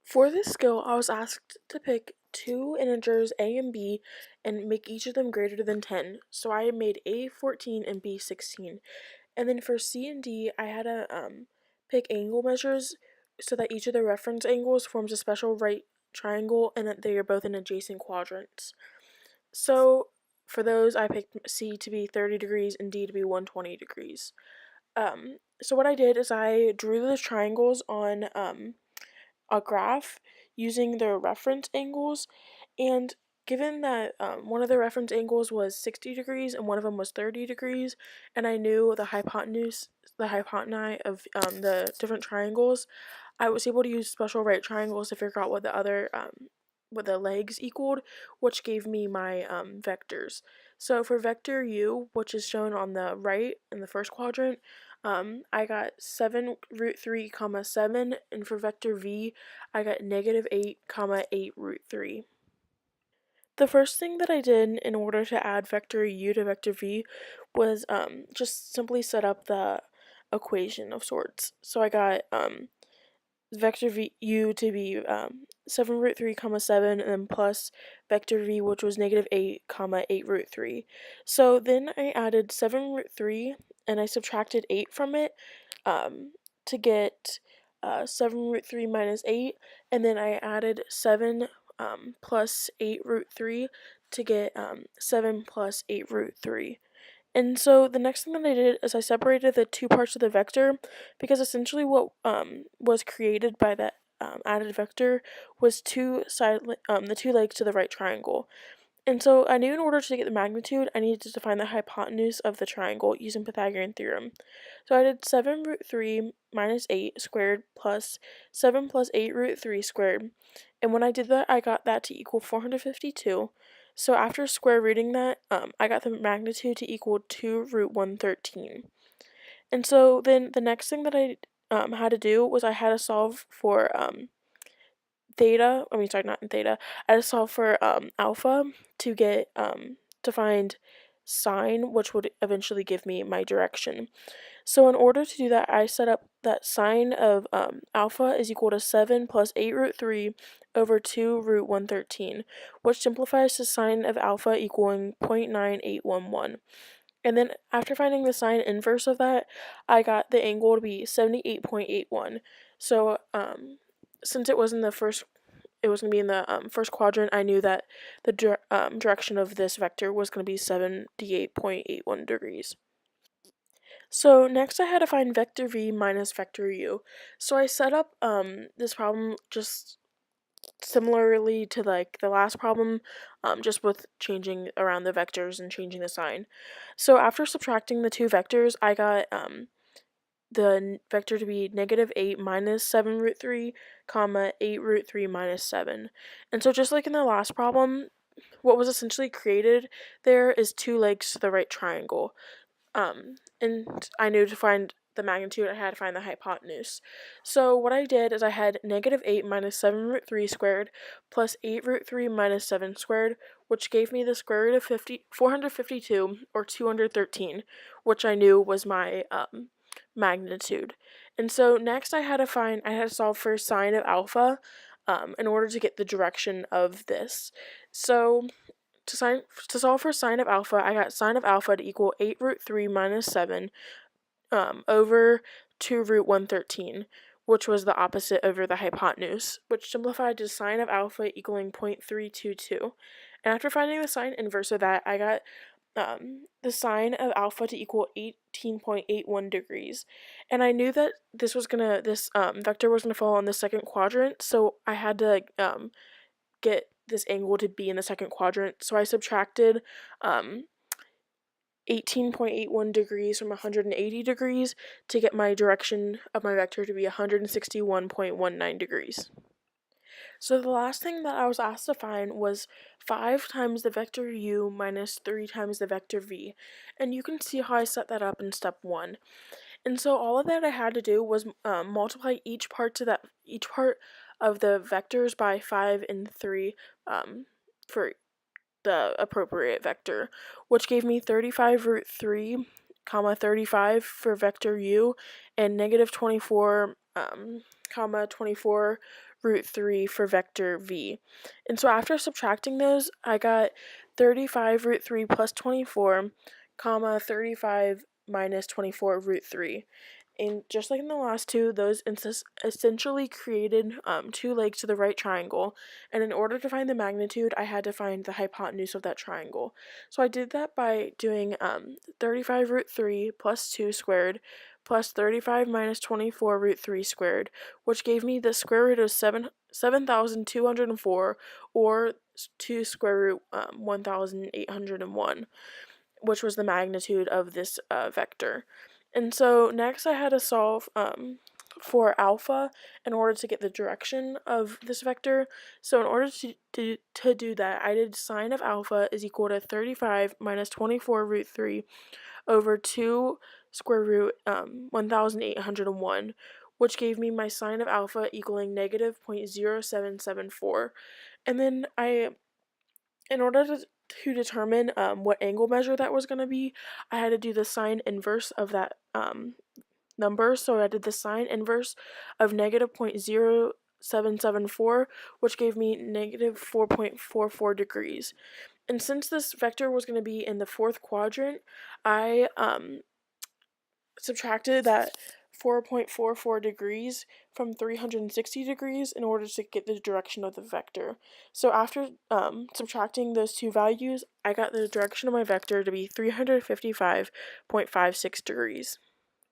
For this skill, I was asked to pick two integers a and b and make each of them greater than 10. So I made a 14 and b 16. And then for c and d, I had to pick angle measures so that each of the reference angles forms a special right triangle and that they are both in adjacent quadrants. So for those, I picked c to be 30 degrees and d to be 120 degrees. So what I did is I drew those triangles on a graph using their reference angles, and given that one of the reference angles was 60 degrees and one of them was 30 degrees, and I knew the hypotenuse of the different triangles, I was able to use special right triangles to figure out what the legs equaled, which gave me my vectors. So for vector u, which is shown on the right in the first quadrant, I got 7 root 3 comma 7, and for vector v, I got negative 8 comma 8 root 3. The first thing that I did in order to add vector u to vector v was just simply set up the equation of sorts. So I got vector u to be 7 root 3 comma 7, and then plus vector v, which was negative 8 comma 8 root 3. So then I added 7 root 3 and I subtracted 8 from it to get 7 root 3 minus 8, and then I added 7 plus 8 root 3 to get 7 plus 8 root 3. And so the next thing that I did is I separated the two parts of the vector, because essentially what was created by that added vector was the two legs to the right triangle. And so I knew in order to get the magnitude, I needed to find the hypotenuse of the triangle using Pythagorean theorem. So I did 7 root 3 minus 8 squared plus 7 plus 8 root 3 squared. And when I did that, I got that to equal 452. So after square rooting that, I got the magnitude to equal 2 root 113. And so then the next thing that I had to do was I had to solve for not in theta. I had to solve for alpha to get to find sine, which would eventually give me my direction. So in order to do that, I set up that sine of alpha is equal to 7 plus 8 root 3 over 2 root 113, which simplifies to sine of alpha equaling 0.9811. And then after finding the sine inverse of that, I got the angle to be 78.81. So since it was in the first it was going to be in the first quadrant, I knew that the direction of this vector was going to be 78.81 degrees. So next I had to find vector v minus vector u. So I set up this problem just similarly to like the last problem, just with changing around the vectors and changing the sign. So after subtracting the two vectors, I got the vector to be negative 8 minus 7 root 3, comma 8 root 3 minus 7. And so just like in the last problem, what was essentially created there is two legs to the right triangle. And I knew to find the magnitude, I had to find the hypotenuse. So what I did is I had negative 8 minus 7 root 3 squared plus 8 root 3 minus 7 squared, which gave me the square root of 452, or 213, which I knew was my magnitude. And so next I had to solve for sine of alpha in order to get the direction of this. So to solve for sine of alpha, I got sine of alpha to equal 8 root 3 minus 7 over 2 root 113, which was the opposite over the hypotenuse, which simplified to sine of alpha equaling 0.322. And after finding the sine inverse of that, I got the sine of alpha to equal 18.81 degrees. And I knew that this vector was gonna fall in the second quadrant, so I had to get this angle to be in the second quadrant. So I subtracted 18.81 degrees from 180 degrees to get my direction of my vector to be 161.19 degrees. So the last thing that I was asked to find was 5 times the vector u minus 3 times the vector v. And you can see how I set that up in step 1. And so all of that I had to do was multiply each part of the vectors by 5 and 3 for the appropriate vector, which gave me 35 root 3 comma 35 for vector u and negative 24 comma 24 root 3 for vector v. And so after subtracting those, I got 35 root 3 plus 24, comma 35 minus 24 root 3. And just like in the last two, those essentially created two legs to the right triangle. And in order to find the magnitude, I had to find the hypotenuse of that triangle. So I did that by doing 35 root 3 plus 2 squared plus 35 minus 24 root 3 squared, which gave me the square root of 7,204, or 2 square root 1,801, which was the magnitude of this vector. And so next I had to solve for alpha in order to get the direction of this vector. So in order to do that, I did sine of alpha is equal to 35 minus 24 root 3 over 2 square root 1,801, which gave me my sine of alpha equaling negative 0.0774. And then in order to determine what angle measure that was going to be, I had to do the sine inverse of that number. So I did the sine inverse of negative 0.0774, which gave me negative 4.44 degrees. And since this vector was going to be in the fourth quadrant, I subtracted that 4.44 degrees from 360 degrees in order to get the direction of the vector. So after subtracting those two values, I got the direction of my vector to be 355.56 degrees.